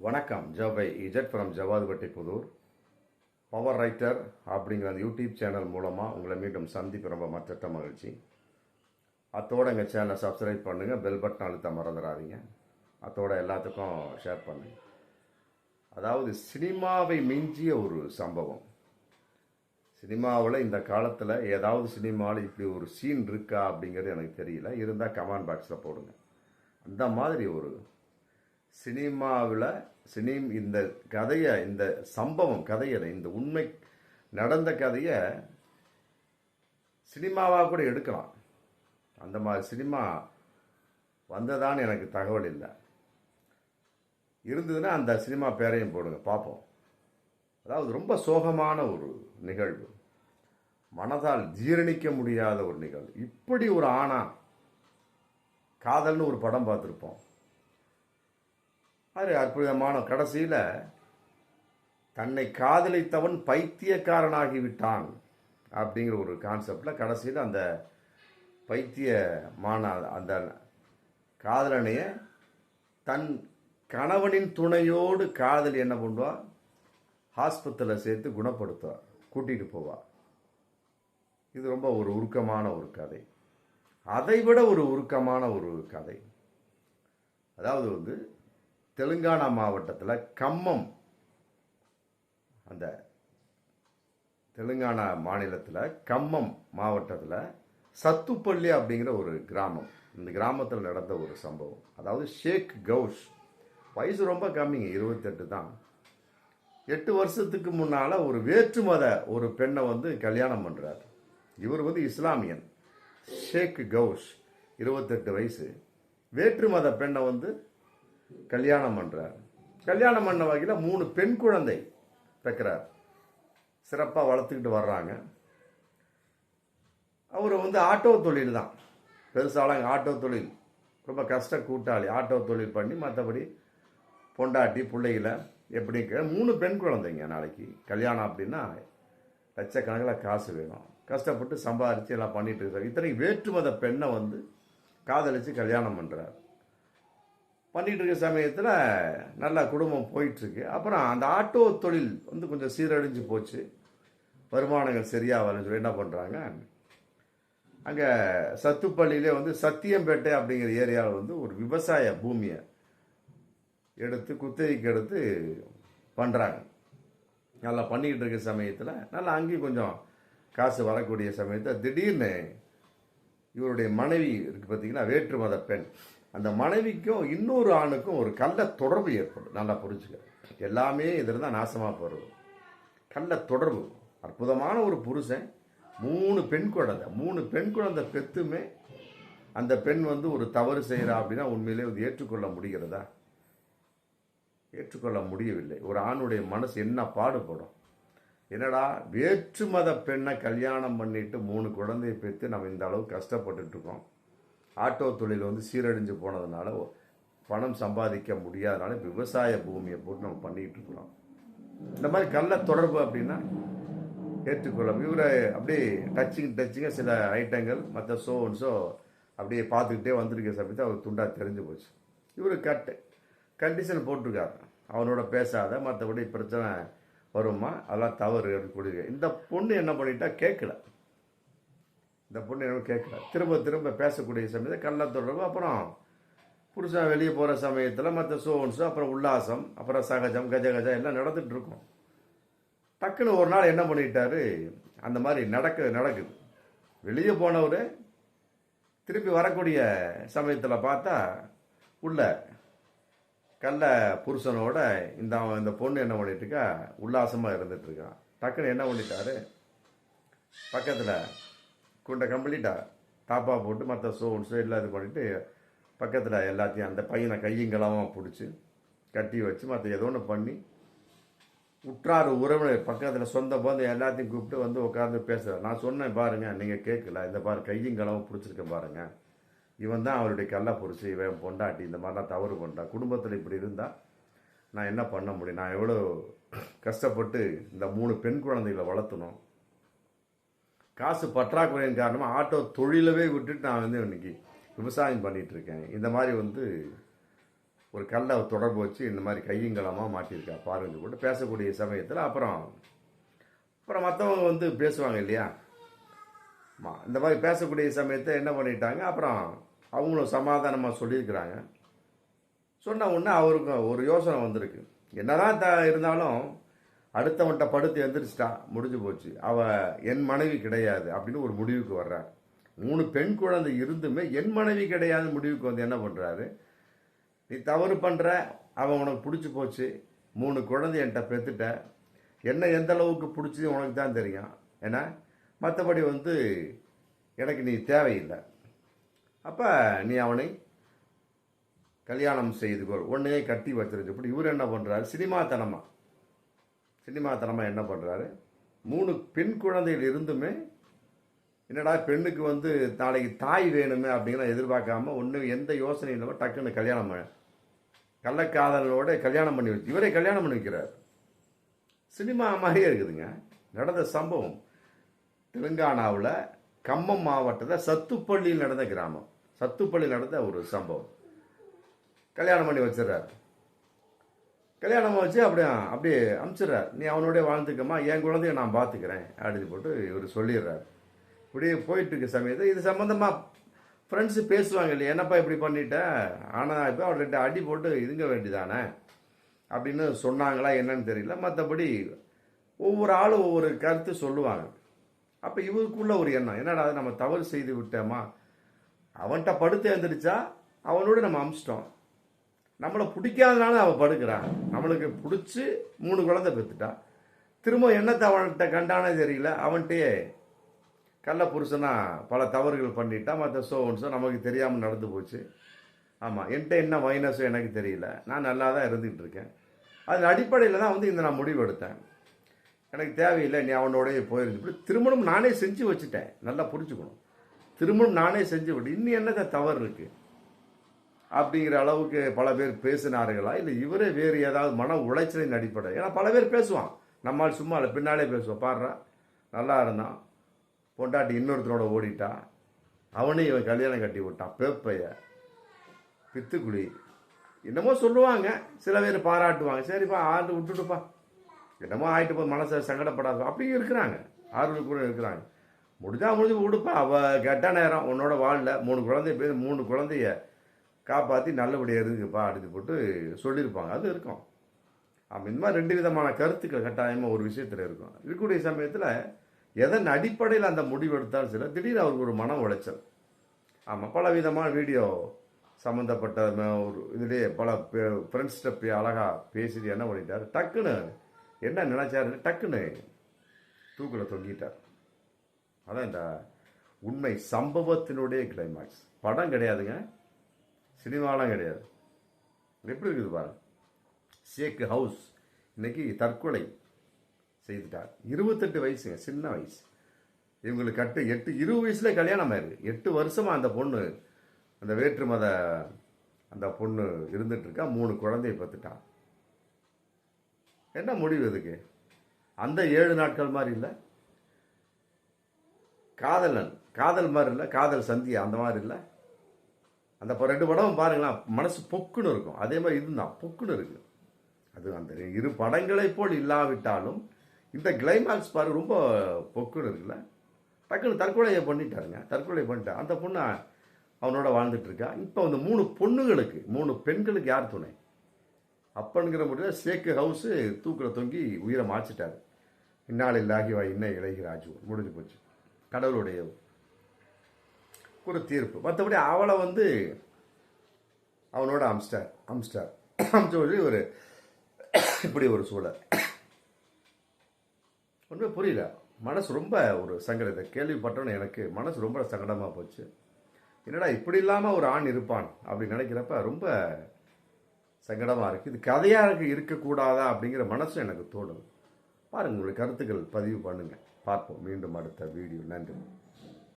வணக்கம். ஜவை இஜட் from Javadupatti Pudur. Power writer அப்படிங்கிற அந்த யூடியூப் சேனல் மூலமாக உங்களை மீண்டும் சந்திப்பு ரொம்ப மற்ற மகிழ்ச்சி. அத்தோட எங்கள் சேனலை சப்ஸ்கிரைப் பண்ணுங்கள், பெல் பட்டன் அழுத்த மறந்துடாதீங்க. அத்தோட எல்லாத்துக்கும் ஷேர் பண்ணுங்க. அதாவது சினிமாவை மிஞ்சிய ஒரு சம்பவம். சினிமாவில் இந்த காலத்தில் ஏதாவது சினிமாவில் இப்படி ஒரு சீன் இருக்கா அப்படிங்கிறது எனக்கு தெரியல. இருந்தால் கமெண்ட் பாக்ஸில் போடுங்க. அந்த மாதிரி ஒரு சினிமாவில் இந்த கதையை, இந்த சம்பவம் கதையில், இந்த உண்மை நடந்த கதையை சினிமாவாக கூட எடுக்கலாம். அந்த மாதிரி சினிமா வந்ததான்னு எனக்கு தகவல் இல்லை. இருந்ததுன்னா அந்த சினிமா பேரையும் போடுங்க, பார்ப்போம். அதாவது ரொம்ப சோகமான ஒரு நிகழ்வு, மனதால் ஜீரணிக்க முடியாத ஒரு நிகழ்வு. இப்படி ஒரு ஆணா காதல்னு ஒரு படம் பார்த்துருப்போம். அது அற்புதமான கடைசியில் தன்னை காதலித்தவன் பைத்தியக்காரனாகிவிட்டான் அப்படிங்கிற ஒரு கான்செப்டில் கடைசியில் அந்த பைத்தியமான அந்த காதலனைய தன் கணவனின் துணையோடு காதலி என்ன பண்ணுவா, ஹாஸ்பத்திரியில் சேர்த்து குணப்படுத்துவா, கூட்டிகிட்டு போவா. இது ரொம்ப ஒரு உருக்கமான ஒரு கதை. அதைவிட ஒரு உருக்கமான ஒரு கதை. அதாவது தெலுங்கானா மாவட்டத்தில் கம்மம், அந்த தெலுங்கானா மாநிலத்தில் கம்மம் மாவட்டத்தில் சத்துப்பள்ளி அப்படிங்கிற ஒரு கிராமம். இந்த கிராமத்தில் நடந்த ஒரு சம்பவம். அதாவது ஷேக் கவுஷ் வயசு ரொம்ப கம்மிங்க, 28 தான். 8 வருஷத்துக்கு முன்னால் ஒரு வேற்று மத ஒரு பெண்ணை கல்யாணம் பண்ணுறார். இவர் இஸ்லாமியன். ஷேக் கவுஷ் 28 வயசு, வேற்று மத பெண்ணை கல்யாணம் பண்ணுறார். கல்யாணம் பண்ண வகையில் 3 பெண் குழந்தை வைக்கிறார். சிறப்பாக வளர்த்துக்கிட்டு வர்றாங்க. அவர் ஆட்டோ தொழில் தான், பெருசாலாம் ஆட்டோ தொழில், ரொம்ப கஷ்ட கூட்டாளி. ஆட்டோ தொழில் பண்ணி மற்றபடி பொண்டாட்டி பிள்ளைகளை எப்படி 3 பெண் குழந்தைங்க. நாளைக்கு கல்யாணம் அப்படின்னா லட்சக்கணக்கில் காசு வேணும். கஷ்டப்பட்டு சம்பாதிச்சு எல்லாம் பண்ணிட்டு இருக்காரு. இத்தனை வேற்று மத பெண்ணை காதலிச்சு கல்யாணம் பண்ணுறார். பண்ணிகிட்டு இருக்க சமயத்தில் நல்லா குடும்பம் போயிட்டுருக்கு. அப்புறம் அந்த ஆட்டோ தொழில் கொஞ்சம் சீரழிஞ்சு போச்சு, வருமானங்கள் சரியாக வரலன்னு சொல்லி என்ன பண்ணுறாங்க, அங்கே சத்துப்பள்ளியிலே சத்தியம்பேட்டை அப்படிங்கிற ஏரியாவில் ஒரு விவசாய பூமியை எடுத்து குத்தகைக்கு எடுத்து பண்ணுறாங்க. நல்லா பண்ணிக்கிட்டு இருக்க சமயத்தில் நல்லா அங்கேயும் கொஞ்சம் காசு வரக்கூடிய சமயத்தில் திடீர்னு இவருடைய மனைவி இருக்குது பார்த்தீங்கன்னா, வேற்று மத பெண், அந்த மனைவிக்கும் இன்னொரு ஆணுக்கும் ஒரு கள்ள தொடர்பு ஏற்படும். நல்லா புரிஞ்சுக்க, எல்லாமே இதில் தான் நாசமாக போகிறது. கள்ள தொடர்பு. அற்புதமான ஒரு புருஷன், 3 பெண் குழந்தை, 3 பெண் குழந்தை பெற்றுமே அந்த பெண் ஒரு தவறு செய்கிறா அப்படின்னா உண்மையிலே ஏற்றுக்கொள்ள முடிகிறதா? ஏற்றுக்கொள்ள முடியவில்லை. ஒரு ஆணுடைய மனசு என்ன பாடுபடும். என்னடா, வேற்று மத பெண்ணை கல்யாணம் பண்ணிட்டு 3 குழந்தையை பெற்று நம்ம இந்த அளவு கஷ்டப்பட்டுட்டு இருக்கோம். ஆட்டோ தொழில் சீரழிஞ்சு போனதுனால பணம் சம்பாதிக்க முடியாதனால விவசாய பூமியை போட்டு நம்ம பண்ணிக்கிட்டு இருக்கிறோம். இந்த மாதிரி கள்ள தொடர்பு அப்படின்னா ஏற்றுக்கொள்ள. இவரை அப்படியே டச்சிங்காக சில ஐட்டங்கள் மற்ற ஷோ அப்படியே பார்த்துக்கிட்டே வந்திருக்க சமயத்தை அவர் துண்டா தெரிஞ்சு போச்சு. இவர் கண்டிஷன் போட்டிருக்காரு, அவனோட பேசாத, மற்றபடி பிரச்சனை வருமா, அதெல்லாம் தவறு கொடுங்க. இந்த பொண்ணு என்ன பண்ணிட்டா, கேட்கல. இந்த பொண்ணு என்ன கேட்கல, திரும்ப பேசக்கூடிய சமயத்தை கள்ள தொடர்பு. அப்புறம் புருஷன் வெளியே போகிற சமயத்தில் மற்ற ஷோ அப்புறம் உல்லாசம், அப்புறம் சகஜம், கஜ எல்லாம் நடந்துட்டு இருக்கும். டக்குன்னு ஒரு நாள் என்ன பண்ணிட்டாரு, அந்த மாதிரி நடக்குது. வெளியே போனவர் திருப்பி வரக்கூடிய சமயத்தில் பார்த்தா உள்ள கள்ள புருஷனோட இந்த பொண்ணு என்ன பண்ணிட்டு இருக்கா, உல்லாசமாக இருந்துட்டு இருக்கான். டக்குன்னு என்ன பண்ணிட்டாரு, பக்கத்தில் குண்டை கம்ப்ளீட்டா தாப்பா போட்டு மற்ற ஷோ எல்லாம் இது பண்ணிட்டு பக்கத்தில் எல்லாத்தையும் அந்த பையனை கையங்களாக பிடிச்சி கட்டி வச்சு மற்ற ஏதோ ஒன்று பண்ணி உற்றார் உறவினர் பக்கத்தில் சொந்த பந்து எல்லாத்தையும் கூப்பிட்டு உட்காந்து பேசுகிறார். நான் சொன்னேன் பாருங்க, நீங்கள் கேட்கல, இந்த பாரு கையங்களாகவும் பிடிச்சிருக்கேன் பாருங்க, இவன் தான் அவருடைய கள்ள புரிச்சு, இவன் பொண்டாட்டி இந்த மாதிரிலாம் தவறு பண்ணா, குடும்பத்தில் இப்படி இருந்தால் நான் என்ன பண்ண முடியும், நான் எவ்வளோ கஷ்டப்பட்டு இந்த 3 பெண் குழந்தைகளை வளர்த்தணும், காசு பற்றாக்குறையின் காரணமாக ஆட்டோ தொழிலவே விட்டுட்டு நான் இன்னைக்கு விவசாயம் பண்ணிட்டு இருக்கேன். இந்த மாதிரி ஒரு கல்லை தொடர்பு வச்சு இந்த மாதிரி கையங்கலமாக மாட்டியிருக்கா பாருங்க போட்டு பேசக்கூடிய சமயத்தில் அப்புறம் மற்றவங்க வந்து பேசுவாங்க இல்லையா, இந்த மாதிரி பேசக்கூடிய சமயத்தை என்ன பண்ணிட்டாங்க, அப்புறம் அவங்களும் சமாதானமாக சொல்லியிருக்கிறாங்க. சொன்ன உடனே அவருக்கும் ஒரு யோசனை வந்திருக்கு, என்னதான் இருந்தாலும் அடுத்தவன்கிட்ட படுத்து எந்திரிச்சிட்டா முடிஞ்சு போச்சு, அவ என் மனைவி கிடையாது அப்படின்னு ஒரு முடிவுக்கு வர்றார். 3 பெண் குழந்தை இருந்துமே என் மனைவி கிடையாது முடிவுக்கு வந்து என்ன பண்ணுறாரு, நீ தவறு பண்ணுற, அவன் உனக்கு பிடிச்சி போச்சு, 3 குழந்தை என்கிட்ட பெற்றுட்ட, என்ன எந்த அளவுக்கு பிடிச்சது உனக்கு தான் தெரியும், ஏன்னா மற்றபடி வந்து எனக்கு நீ தேவையில்லை, அப்போ நீ அவனை கல்யாணம் செய்து கொள், உன்னையே கட்டி வச்சிருக்கு. இப்படி இவர் என்ன பண்ணுறாரு, சினிமாத்தனமாக என்ன பண்ணுறாரு, 3 பெண் குழந்தைகள் இருந்துமே என்னடா பெண்ணுக்கு வந்து நாளைக்கு தாய் வேணுமே அப்படிங்கிற எதிர்பார்க்காம ஒன்றும் எந்த யோசனையும் இல்லாமல் டக்குன்னு கல்யாணம் கள்ளக்காதலோட கல்யாணம் பண்ணி வச்சு இவரே கல்யாணம் பண்ணி வைக்கிறார். சினிமா மாதிரியே இருக்குதுங்க. நடந்த சம்பவம் தெலுங்கானாவில் கம்மம் மாவட்டத்தில் சத்துப்பள்ளியில் நடந்த கிராமம், சத்துப்பள்ளியில் நடந்த ஒரு சம்பவம். கல்யாணம் பண்ணி வச்சிடறாரு. கல்யாணம் வச்சு அப்படியே அனுப்பிச்சிடுறார், நீ அவனோடய வாழ்ந்துக்கம்மா, என் குழந்தைய நான் பார்த்துக்கிறேன் அப்படின்னு போட்டு இவர் சொல்லிடுறாரு. இப்படியே போயிட்டு இருக்க சமயத்தை இது சம்மந்தமாக ஃப்ரெண்ட்ஸு பேசுவாங்க இல்லையா, என்னப்பா இப்படி பண்ணிட்டேன், ஆனால் இப்போ அவர் 2 அடி போட்டு இதுங்க வேண்டிதானே அப்படின்னு சொன்னாங்களா என்னன்னு தெரியல. மற்றபடி ஒவ்வொரு ஆளும் ஒவ்வொரு கருத்து சொல்லுவாங்க. அப்போ இவருக்குள்ள ஒரு எண்ணம், என்னடா நம்ம தவறு செய்து விட்டோமா, அவன்கிட்ட படுத்து எழுந்திரிச்சா அவனோட நம்ம அமிச்சிட்டோம், நம்மளை பிடிக்காதனால அவன் படுக்கிறான், நம்மளுக்கு பிடிச்சி 3 குழந்தை பெற்றுட்டா, திரும்ப என்னத்தை அவன்கிட்ட கண்டானே தெரியல, அவன்கிட்டயே கள்ள புருஷனா பல தவறுகள் பண்ணிட்டா, மற்ற சோன்ஸோ நமக்கு தெரியாமல் நடந்து போச்சு. ஆமாம், என்கிட்ட என்ன மைனஸோ எனக்கு தெரியல, நான் நல்லா தான் இருந்துகிட்டு இருக்கேன். அதன் அடிப்படையில் தான் வந்து நான் முடிவு எடுத்தேன், எனக்கு தேவையில்லை, நீ அவனோடய போயிருந்து. இப்படி திருமணம் நானே செஞ்சு வச்சுட்டேன், நல்லா புரிஞ்சுக்கணும், திருமணம் நானே செஞ்சு விட்டு இன்னும் என்னத்தை தவறு இருக்கு அப்படிங்கிற அளவுக்கு பல பேர் பேசினார்களா, இல்லை இவரே வேறு ஏதாவது மன உளைச்சலின் அடிப்படை. ஏன்னா பல பேர் பேசுவான், நம்மால் சும்மா இல்லை, பின்னாலே பேசுவான், பாடுறா நல்லா இருந்தான், பொண்டாட்டி இன்னொருத்தரோட ஓடிட்டா, அவனையும் இவன் கல்யாணம் கட்டி விட்டான், பேப்பைய பித்துக்குழி என்னமோ சொல்லுவாங்க. சில பேர் பாராட்டுவாங்க, சரிப்பா ஆண்டு விட்டுட்டுப்பா, என்னமோ ஆயிட்டு போய் மனசை சங்கடப்படாது, அப்படியும் இருக்கிறாங்க, ஆறுதல் கூட இருக்கிறாங்க. முடிஞ்சு விடுப்பா, அவள் கெட்ட நேரம் உன்னோட வாழல, 3 குழந்தைய காப்பாற்றி நல்லபடியாக இருக்குப்பா அப்படின்னு போட்டு சொல்லியிருப்பாங்க. அது இருக்கும். இந்த மாதிரி 2 விதமான கருத்துக்கள் கட்டாயமாக ஒரு விஷயத்தில் இருக்கும். இருக்கக்கூடிய சமயத்தில் எதன் அடிப்படையில் அந்த முடிவு எடுத்தாலும் சில திடீர்னு அவருக்கு ஒரு மன உளைச்சல். ஆமாம், பல விதமான வீடியோ சம்மந்தப்பட்ட ஒரு இதுலேயே பல ஃப்ரெண்ட்ஸ்கிட்ட அழகாக பேசிட்டு என்ன பண்ணிட்டார், டக்குன்னு என்ன நினைச்சாரு, டக்குன்னு தூக்கில் தொங்கிட்டார். அதான் இந்த உண்மை சம்பவத்தினுடைய கிளைமாக்ஸ். படம் கிடையாதுங்க, சினிமாலாம் கிடையாது. எப்படி இருக்குது பாருங்க. ஷேக் ஹவுஸ் இன்னைக்கு தற்கொலை செய்துட்டார். 28 வயசுங்க, சின்ன வயசு. இவங்களுக்கு 20 வயசுல கல்யாணம் ஆயிருக்கு. 8 வருஷமா அந்த பொண்ணு, அந்த வேற்று மத அந்த பொண்ணு இருந்துட்டு இருக்கா, 3 குழந்தைய பெற்றுட்டான். என்ன முடிவு இதுக்கு? அந்த 7 நாட்கள் மாதிரி இல்லை, காதல் மாதிரி இல்லை, காதல் சந்தியா அந்த மாதிரி இல்லை. அந்த 2 படம் பாருங்களேன், மனசு பொக்குன்னு இருக்கும். அதே மாதிரி இதுதான் பொக்குன்னு இருக்கு. அது அந்த 2 படங்களை போல் இல்லாவிட்டாலும் இந்த கிளைமாக்ஸ் பாரு ரொம்ப பொக்குன்னு இருக்குல்ல. டக்குன்னு தற்கொலையை பண்ணிட்டாருங்க. அந்த பொண்ணு அவனோட வாழ்ந்துட்டு இருக்கா. இப்போ அந்த 3 பெண்களுக்கு யார் துணை? அப்பனுங்கிற முடியல ஷேக் ஹவுஸ் தூக்கில் தொங்கி உயிரை மாச்சிட்டாரு. இந்நாளில்லாகி வா இன்ன இளையராஜு முடிஞ்சு போச்சு. கடவுளுடைய ஒரு தீர்ப்பு. மற்றபடி அவளை வந்து அவனோட அம்ஸ்டார் ஒரு இப்படி ஒரு சூழல் ஒன்றுமே புரியல. மனசு ரொம்ப ஒரு சங்கடத்தை கேள்விப்பட்டோன்னு எனக்கு மனசு ரொம்ப சங்கடமாக போச்சு. என்னடா இப்படி இல்லாமல் ஒரு ஆண் இருப்பான் அப்படின்னு நினைக்கிறப்ப ரொம்ப சங்கடமாக இருக்குது. இது கதையாக இருக்கக்கூடாதா அப்படிங்கிற மனசு எனக்கு தோணுது. பாருங்கள், உங்களுடைய கருத்துக்கள் பதிவு பண்ணுங்கள். பார்ப்போம் மீண்டும் அடுத்த வீடியோ. நன்றி.